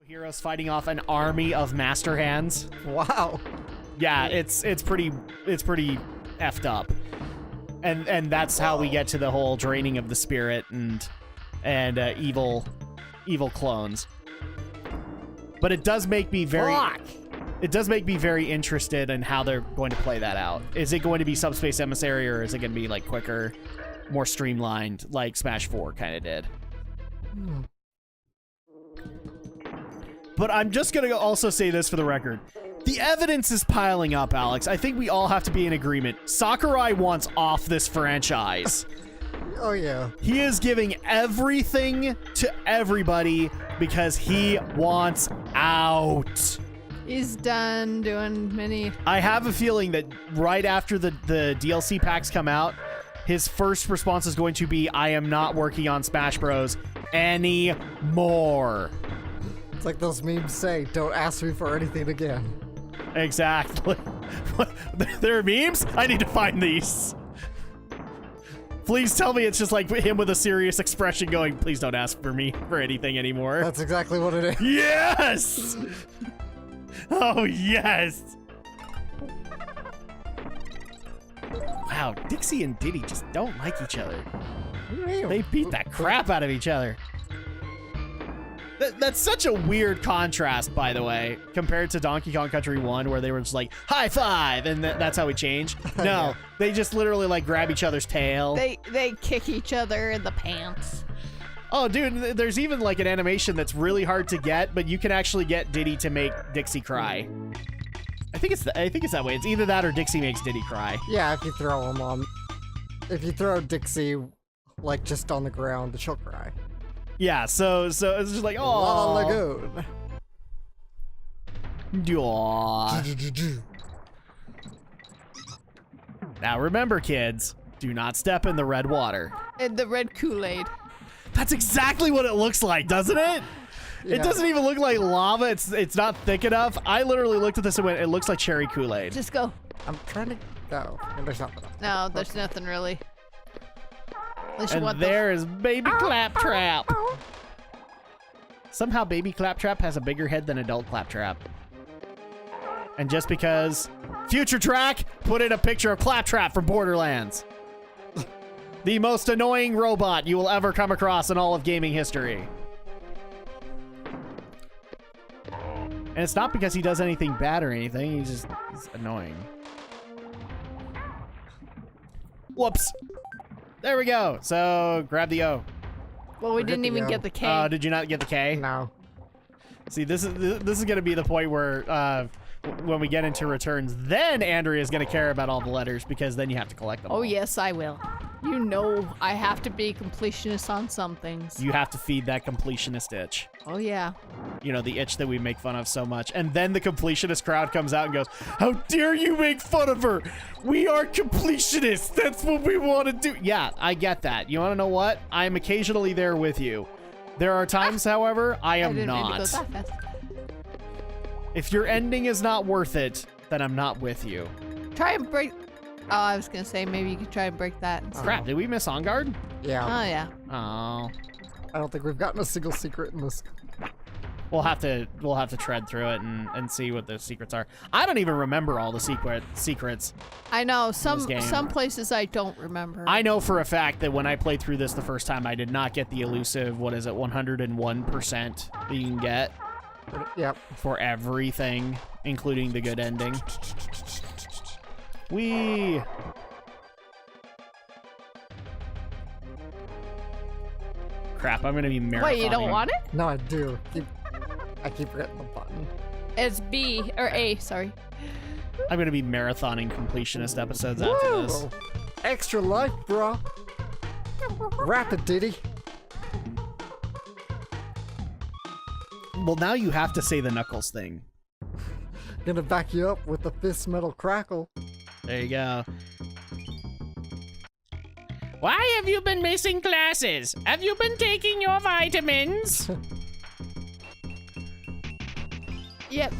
Heroes fighting off an army of master hands. Wow. Yeah, it's pretty effed up. And that's how we get to the whole draining of the spirit and evil clones. But it does make me very interested in how they're going to play that out. Is it going to be Subspace Emissary, or is it going to be like quicker, more streamlined, like Smash 4 kind of did? But I'm just going to also say this for the record. The evidence is piling up, Alex. I think we all have to be in agreement. Sakurai wants off this franchise. Oh, yeah. He is giving everything to everybody because he wants out. He's done doing many. I have a feeling that right after the DLC packs come out, his first response is going to be, I am not working on Smash Bros. Anymore. It's like those memes say, don't ask me for anything again. Exactly. There are memes? I need to find these. Please tell me it's just like him with a serious expression going, please don't ask for me for anything anymore. That's exactly what it is. Yes! Oh, yes! Wow, Dixie and Diddy just don't like each other. They beat that crap out of each other. That's such a weird contrast, by the way, compared to Donkey Kong Country 1, where they were just like, high five, and that's how we change. No, yeah. They just literally like grab each other's tail. They kick each other in the pants. Oh, dude, there's even like an animation that's really hard to get, but you can actually get Diddy to make Dixie cry. I think it's that way. It's either that or Dixie makes Diddy cry. Yeah, if you throw him on, if you throw Dixie like just on the ground, she'll cry. Yeah, so it's just like, oh, Lava Lagoon. Now remember, kids, do not step in the red water. And the red Kool-Aid. That's exactly what it looks like, doesn't it? Yeah. It doesn't even look like lava. It's not thick enough. I literally looked at this and went, it looks like cherry Kool-Aid. Just go. I'm trying to go. And there's nothing. No, there's nothing really. And there is Baby Claptrap. Somehow Baby Claptrap has a bigger head than adult Claptrap. And just because Future Drak put in a picture of Claptrap from Borderlands. The most annoying robot you will ever come across in all of gaming history. And it's not because he does anything bad or anything, he's annoying. Whoops. There we go. So grab the O. Well, we didn't even get the K. Oh, did you not get the K? No. See, this is gonna be the point where when we get into returns, then Andrea's gonna care about all the letters because then you have to collect them. Oh all. yes, I will. You know, I have to be completionist on some things. You have to feed that completionist itch. Oh yeah. You know, the itch that we make fun of so much. And then the completionist crowd comes out and goes, how dare you make fun of her? We are completionists. That's what we want to do. Yeah, I get that. You want to know what? I'm occasionally there with you. There are times, however, I am not. Mean to go that fast. If your ending is not worth it, then I'm not with you. Try and break... Oh, I was gonna say maybe you could try and break that. Crap, did we miss On Guard? Yeah. Oh, yeah. Oh. I don't think we've gotten a single secret in this. We'll have to tread through it and see what the secrets are. I don't even remember all the secrets. I know some places I don't remember. I know for a fact that when I played through this the first time, I did not get the elusive, what is it, 101% that you can get. Yep. For everything, including the good ending. Whee! Crap, I'm gonna be marathoning. Wait, you don't want it? No, I do. I keep forgetting the button. It's B, or A, sorry. I'm gonna be marathoning completionist episodes after this. Extra life, bro. Rapid, Diddy. Well, now you have to say the Knuckles thing. Gonna back you up with the fist metal crackle. There you go. Why have you been missing classes? Have you been taking your vitamins? Yep.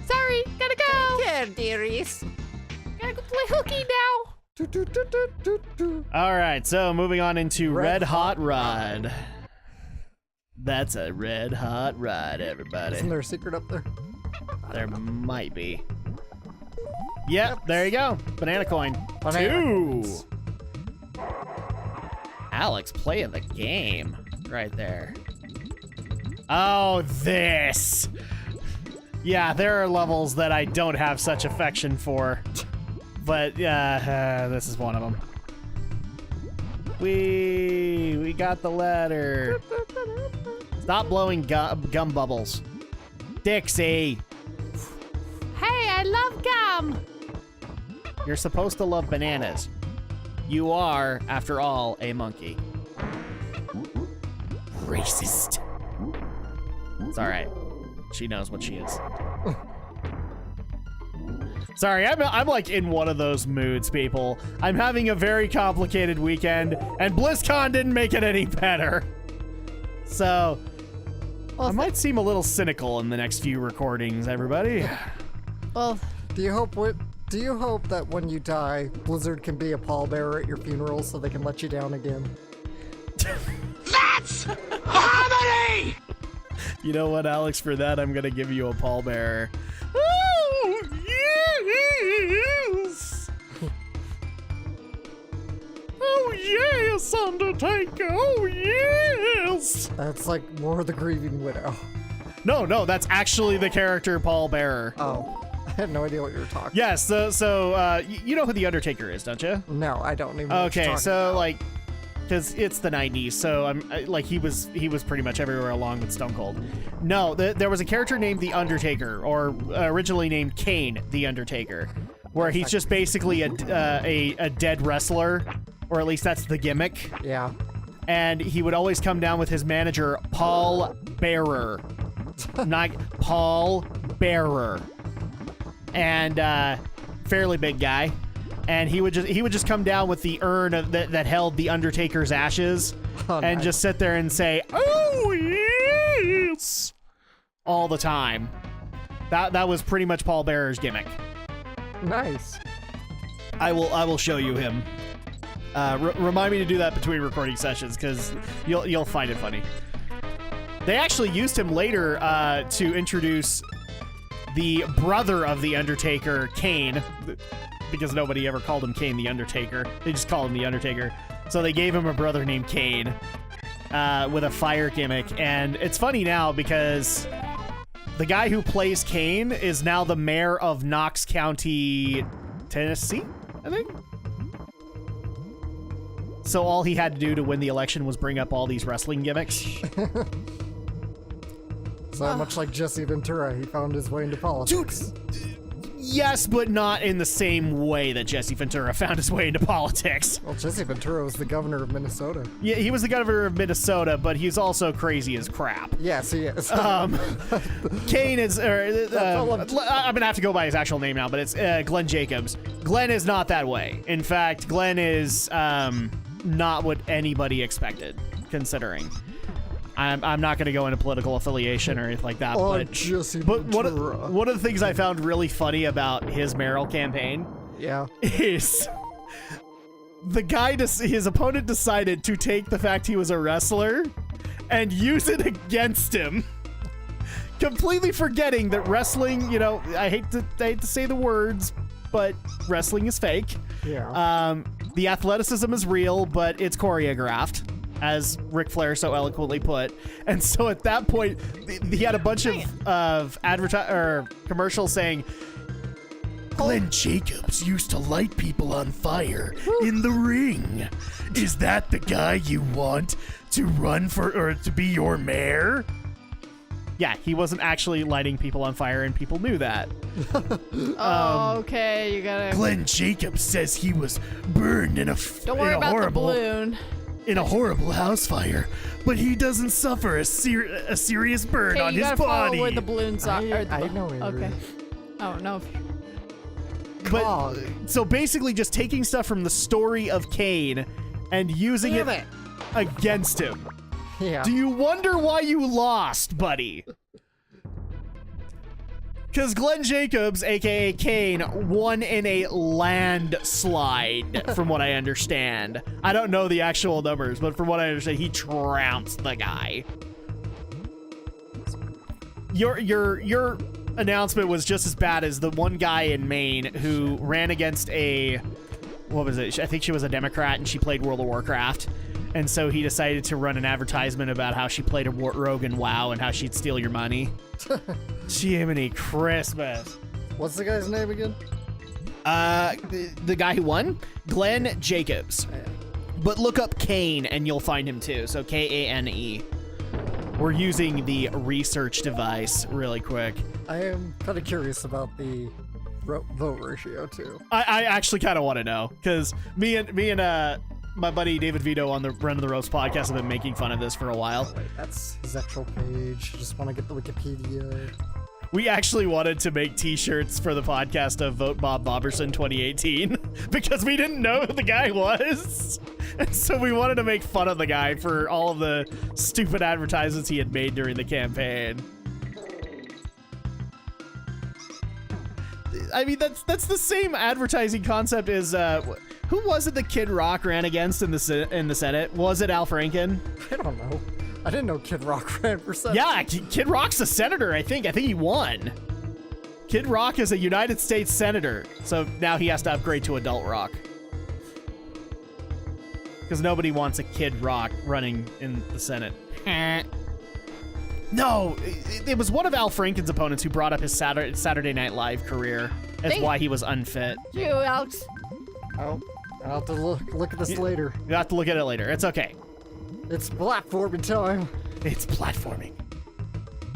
Sorry, gotta go. Take care, dearies. Gotta go play hooky now. All right, so moving on into Red Hot Rod. That's a red hot ride, everybody. Isn't there a secret up there? There might be. Yep, there you go. Banana coin. Banana 2. coins. Alex playing the game right there. Oh, this. Yeah, there are levels that I don't have such affection for. But this is one of them. We got the ladder. Stop blowing gum bubbles. Dixie. Hey, I love gum. You're supposed to love bananas. You are, after all, a monkey. Racist. It's all right. She knows what she is. Sorry, I'm like in one of those moods, people. I'm having a very complicated weekend, and BlizzCon didn't make it any better. So, I might seem a little cynical in the next few recordings, everybody. Well, Do you hope that when you die, Blizzard can be a pallbearer at your funeral so they can let you down again? That's harmony! You know what, Alex? For that, I'm gonna give you a pallbearer. Oh, yes! Oh, yes, Undertaker! Oh, yes! That's like more of the Grieving Widow. No, that's actually the character pallbearer. Oh, I had no idea what you were talking Yes, so you know who the Undertaker is, don't you? about. No, I don't even know what you're Okay, talking so about. like, because it's the 90s, so like he was pretty much everywhere along with Stone Cold. No, there was a character named the Undertaker, or originally named Kane the Undertaker, where he's just basically a dead wrestler, or at least that's the gimmick. Yeah. And he would always come down with his manager, Paul Bearer, not Paul Bearer, and fairly big guy. And he would just come down with the urn that held the Undertaker's ashes, Oh, and nice. just sit there and say, "Oh yes," all the time. That was pretty much Paul Bearer's gimmick. Nice. I will show you him. Remind me to do that between recording sessions, because you'll find it funny. They actually used him later to introduce the brother of the Undertaker, Kane, because nobody ever called him Kane the Undertaker. They just called him the Undertaker. So they gave him a brother named Kane with a fire gimmick. And it's funny now because the guy who plays Kane is now the mayor of Knox County, Tennessee, I think. So all he had to do to win the election was bring up all these wrestling gimmicks. So much like Jesse Ventura, he found his way into politics. Yes, but not in the same way that Jesse Ventura found his way into politics. Well, Jesse Ventura was the governor of Minnesota. Yeah, he was the governor of Minnesota, but he's also crazy as crap. Yes, he is. Kane is, all I'm I'm gonna have to go by his actual name now, but it's Glenn Jacobs. Glenn is not that way. In fact, Glenn is not what anybody expected, considering. I'm not going to go into political affiliation or anything like that, Oh, but Jesse one Ventura. of the things I found really funny about his mayoral campaign Yeah. is the guy, his opponent decided to take the fact he was a wrestler and use it against him, completely forgetting that wrestling, you know, I hate to say the words, but wrestling is fake. Yeah. The athleticism is real, but it's choreographed, as Ric Flair so eloquently put. And so at that point, he had a bunch of commercials saying, Glenn Jacobs used to light people on fire in the ring. Is that the guy you want to run for, or to be your mayor? Yeah, he wasn't actually lighting people on fire, and people knew that. oh, okay, you gotta. Glenn Jacobs says he was burned in a Don't worry about the balloon. In a horrible house fire, but he doesn't suffer a serious burn Okay, on you his gotta follow body. where the balloons are. I know, Andrew. Okay. Oh no. But so basically, just taking stuff from the story of Kane and using it against him. Yeah. Do you wonder why you lost, buddy? Because Glenn Jacobs, aka Kane, won in a landslide, from what I understand. I don't know the actual numbers, but from what I understand, he trounced the guy. your announcement was just as bad as the one guy in Maine who ran against a, what was it? I think she was a Democrat and she played World of Warcraft. And so he decided to run an advertisement about how she played a rogue in WoW and how she'd steal your money. Jiminy Christmas. What's the guy's name again? The guy who won? Glenn Jacobs. But look up Kane and you'll find him too. So Kane. We're using the research device really quick. I am kind of curious about the vote ratio too. I actually kind of want to know because me and my buddy David Vito on the Run of the Ropes podcast have been making fun of this for a while. Wait, that's his actual page. Just want to get the Wikipedia. We actually wanted to make t-shirts for the podcast of Vote Bob Bobberson 2018 because we didn't know who the guy was. And so we wanted to make fun of the guy for all of the stupid advertisements he had made during the campaign. I mean, that's the same advertising concept as who was it that Kid Rock ran against in the Senate? Was it Al Franken? I don't know. I didn't know Kid Rock ran for Senate. Yeah, Kid Rock's a senator, I think. I think he won. Kid Rock is a United States senator, so now he has to upgrade to Adult Rock. Because nobody wants a Kid Rock running in the Senate. No, it was one of Al Franken's opponents who brought up his Saturday Night Live career as why he was unfit. You, Alex. Oh, I'll have to look at this later. You have to look at it later. It's okay. It's platforming time. It's platforming.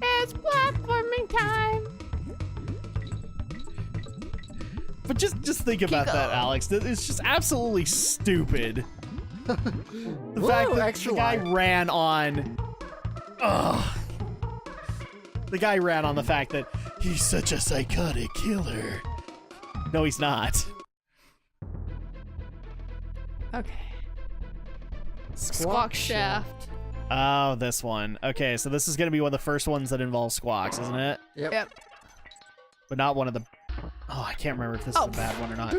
It's platforming time. But just think about that, Alex. It's just absolutely stupid. The fact that the guy ran on... Ugh. The guy ran on the fact that he's such a psychotic killer. No, he's not. Okay. Squawk Shaft. Oh, this one. Okay, so this is going to be one of the first ones that involves squawks, isn't it? Yep. But not one of the... Oh, I can't remember if this is a bad one or not.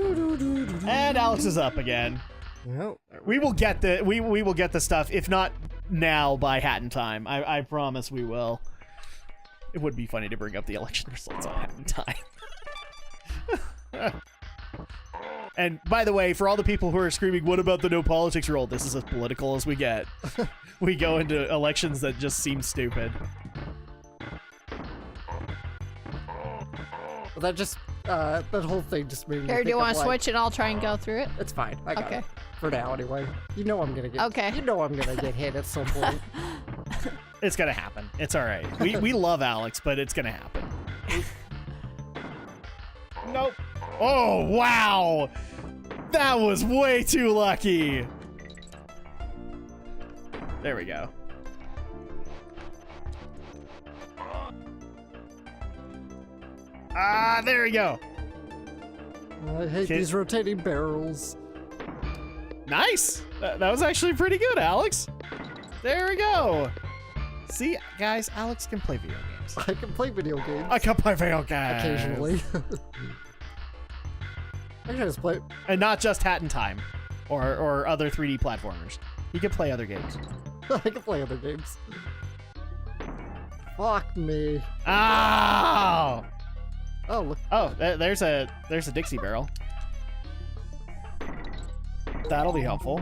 And Alex is up again. Nope. We will get the we will get the stuff, if not now, by Hat in Time. I promise we will. It would be funny to bring up the election results on Hat in Time. And by the way, for all the people who are screaming, what about the no politics rule? This is as political as we get. We go into elections that just seem stupid. Well, that just, that whole thing just made me Here, think do you of, want to like, switch and I'll try and go through it? It's fine. I got Okay. it. For now, anyway. You know I'm gonna get. Okay. You know I'm gonna get hit at some point. It's gonna happen. It's all right. We love Alex, but it's gonna happen. Nope. Oh, wow. That was way too lucky. There we go. Ah, there we go. I hate these rotating barrels. Nice. That was actually pretty good, Alex. There we go. See, guys, Alex can play video games. I can play video games. I can play video games. Occasionally. I can just play. And not just Hat in Time or other 3D platformers. You can play other games. I can play other games. Fuck me. Oh! Oh, look. Oh, there's a Dixie barrel. That'll be helpful.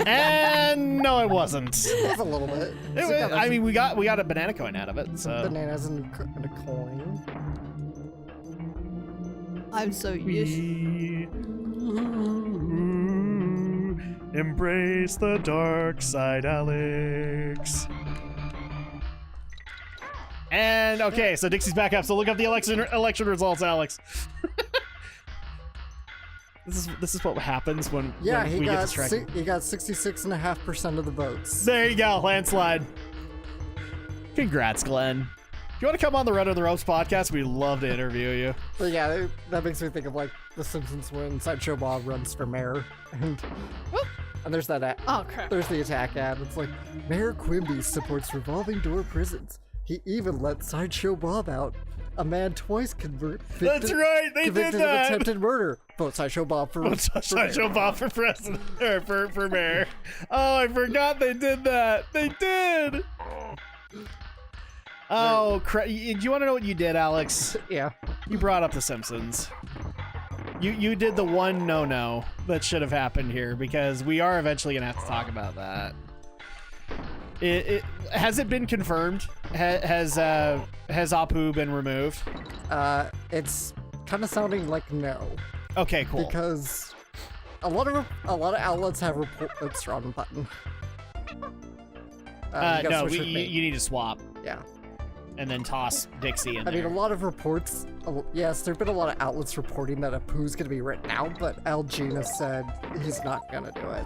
And no, it wasn't. That's a little bit. I mean, we got a banana coin out of it. So Bananas and a coin. I'm so used. Embrace the dark side, Alex. And okay, so Dixie's back up. So look up the election results, Alex. This is what happens when He we get got distracted. he got 66.5% of the votes. There you go, landslide. Congrats, Glenn. If you want to come on the Run of the Ropes podcast, we'd love to interview you. But yeah, that makes me think of like The Simpsons when Sideshow Bob runs for mayor, and there's that ad. Oh crap. There's the attack ad. It's like Mayor Quimby supports revolving door prisons. He even let Sideshow Bob out. A man twice convicted. That's right, they did convicted that. of attempted murder. Vote Sideshow Bob for Sideshow Bob for president or for mayor. Oh, I forgot they did that. They did. Oh, do you want to know what you did, Alex? Yeah. You brought up The Simpsons. You did the one no that should have happened here, because we are eventually gonna have to talk about that. Has it been confirmed? Has Apu been removed? It's kind of sounding like no. Okay, cool. Because a lot of outlets have report. Oops, wrong button. You gotta No, switch with me. you need to swap Yeah. and then toss Dixie in I mean, there. a lot of reports. Yes, there've been a lot of outlets reporting that Apu's gonna be written out, but Al Jean has said he's not gonna do it,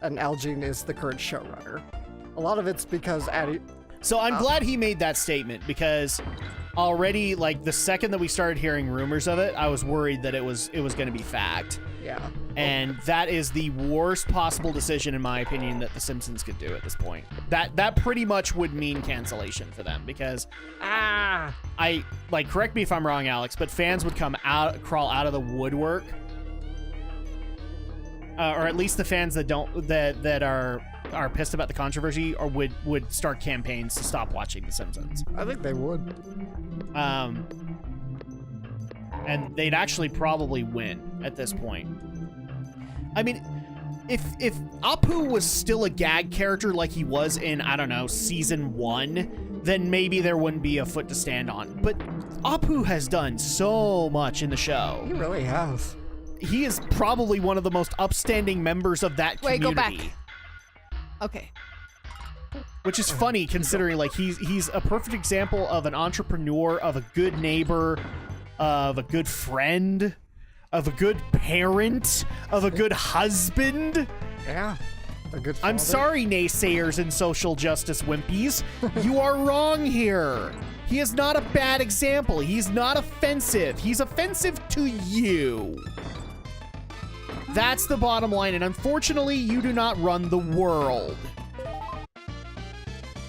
and Al Jean is the current showrunner. A lot of it's because So I'm glad he made that statement, because already, like, the second that we started hearing rumors of it, I was worried that it was going to be fact. Yeah. And that is the worst possible decision, in my opinion, that The Simpsons could do at this point. That pretty much would mean cancellation for them, because correct me if I'm wrong, Alex, but fans would crawl out of the woodwork, or at least the fans that are pissed about the controversy, or would start campaigns to stop watching The Simpsons. I think they would. And they'd actually probably win at this point. I mean, if Apu was still a gag character like he was in, I don't know, season 1, then maybe there wouldn't be a foot to stand on. But Apu has done so much in the show. He really has. He is probably one of the most upstanding members of that community. Wait, go back. Okay. Which is funny, considering, like, he's a perfect example of an entrepreneur, of a good neighbor, of a good friend, of a good parent, of a good husband. Yeah. A good I'm father. sorry, naysayers and social justice wimpies. You are wrong here. He is not a bad example. He's not offensive. He's offensive to you. That's the bottom line, and unfortunately, you do not run the world.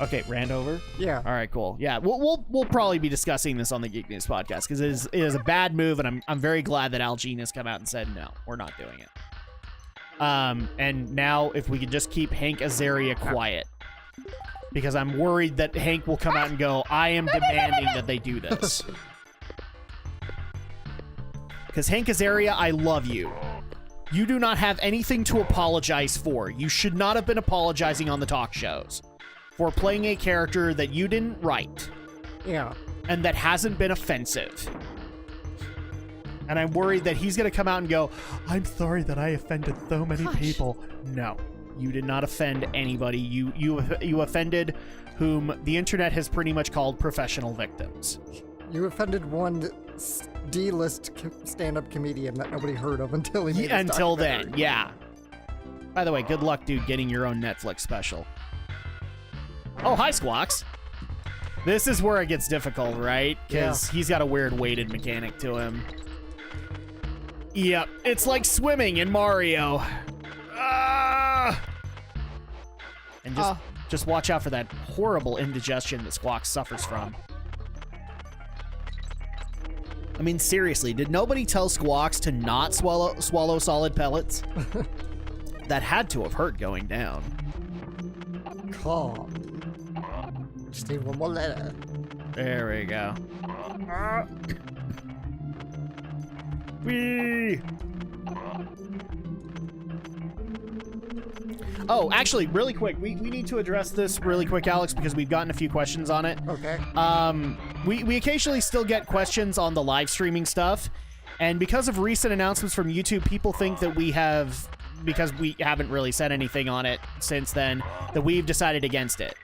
Okay, Randover? Yeah. All right, cool. Yeah, we'll probably be discussing this on the Geek News podcast, because it is a bad move, and I'm very glad that Al Jean has come out and said, no, we're not doing it. And now, if we could just keep Hank Azaria quiet, because I'm worried that Hank will come out and go, I am demanding that they do this. Because Hank Azaria, I love you. You do not have anything to apologize for. You should not have been apologizing on the talk shows for playing a character that you didn't write. Yeah. And that hasn't been offensive. And I'm worried that he's going to come out and go, I'm sorry that I offended so many people. No, you did not offend anybody. You offended whom the internet has pretty much called professional victims. You offended one D-list stand-up comedian that nobody heard of until he made his Until documentary. then, yeah. By the way, good luck, dude, getting your own Netflix special. Oh, hi, Squawks. This is where it gets difficult, right? Because he's got a weird weighted mechanic to him. Yep, it's like swimming in Mario. And just watch out for that horrible indigestion that Squawks suffers from. I mean, seriously, did nobody tell Squawks to not swallow solid pellets? That had to have hurt going down. Calm. Just need one more letter. There we go. Whee! Oh, actually, really quick, we need to address this really quick, Alex, because we've gotten a few questions on it. Okay. We occasionally still get questions on the live streaming stuff, and because of recent announcements from YouTube, people think that because we haven't really said anything on it since then, that we've decided against it.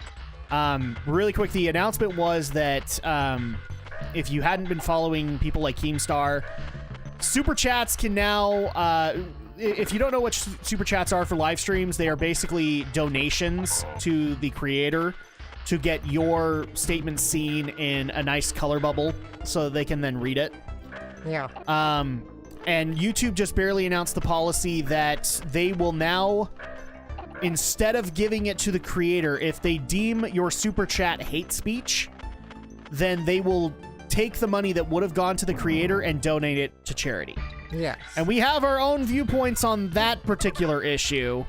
Really quick, the announcement was that if you hadn't been following people like Keemstar, Super Chats can now, if you don't know what Super Chats are for live streams, they are basically donations to the creator to get your statement seen in a nice color bubble so they can then read it. Yeah. And YouTube just barely announced the policy that they will now, instead of giving it to the creator, if they deem your Super Chat hate speech, then they will take the money that would have gone to the creator and donate it to charity. Yes. And we have our own viewpoints on that particular issue.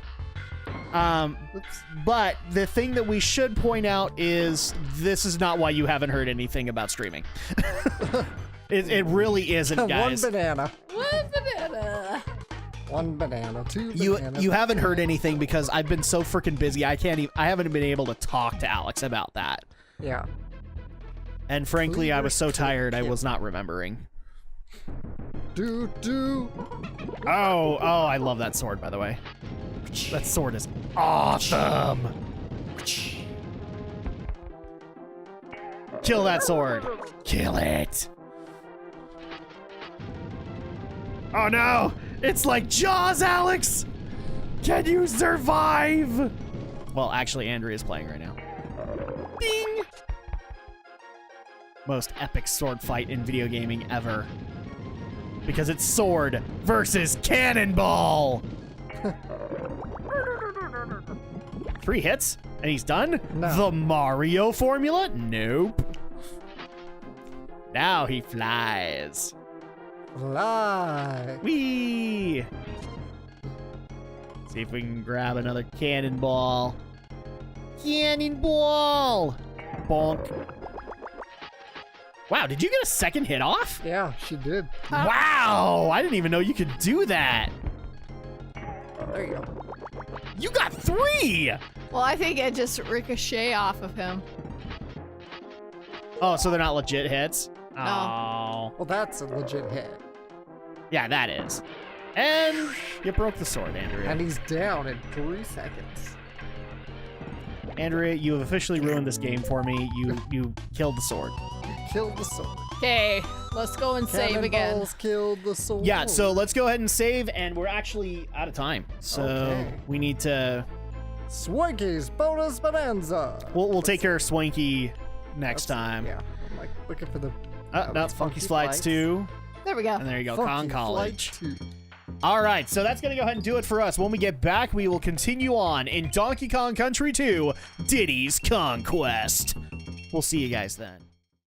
Oops. But the thing that we should point out is this is not why you haven't heard anything about streaming. It really isn't, guys. One banana. One banana. One banana. Two You bananas. haven't heard anything because I've been so freaking busy. I haven't been able to talk to Alex about that. Yeah. And frankly, I was so tired I Yeah. was not remembering. Do. Oh, I love that sword, by the way. That sword is awesome. Kill that sword. Kill it. Oh no! It's like Jaws, Alex! Can you survive? Well, actually, Andrea's playing right now. Ding! Most epic sword fight in video gaming ever. Because it's sword versus cannonball! 3 hits? And he's done? No. The Mario formula? Nope. Now he flies. Fly. Whee! See if we can grab another cannonball. Cannonball! Bonk. Wow, did you get a second hit off? Yeah, she did. Wow! I didn't even know you could do that. There you go. You got 3! Well, I think it just ricochet off of him. Oh, so they're not legit hits? No. Oh. Well, that's a legit hit. Yeah, that is. And you broke the sword, Andrea. And he's down in 3 seconds. Andrea, you have officially ruined this game for me. You killed the sword. You killed the sword. Okay, let's go and save again. Cannonballs killed the sword. Yeah, so let's go ahead and save, and we're actually out of time. So Okay. we need to... Swanky's bonus bonanza. We'll take care of Swanky next time. Yeah, I'm like looking for the. No, Funky Flights 2. There we go. And there you go, Funky Con College. Flight 2. All right, so that's going to go ahead and do it for us. When we get back, we will continue on in Donkey Kong Country 2, Diddy's Conquest. We'll see you guys then.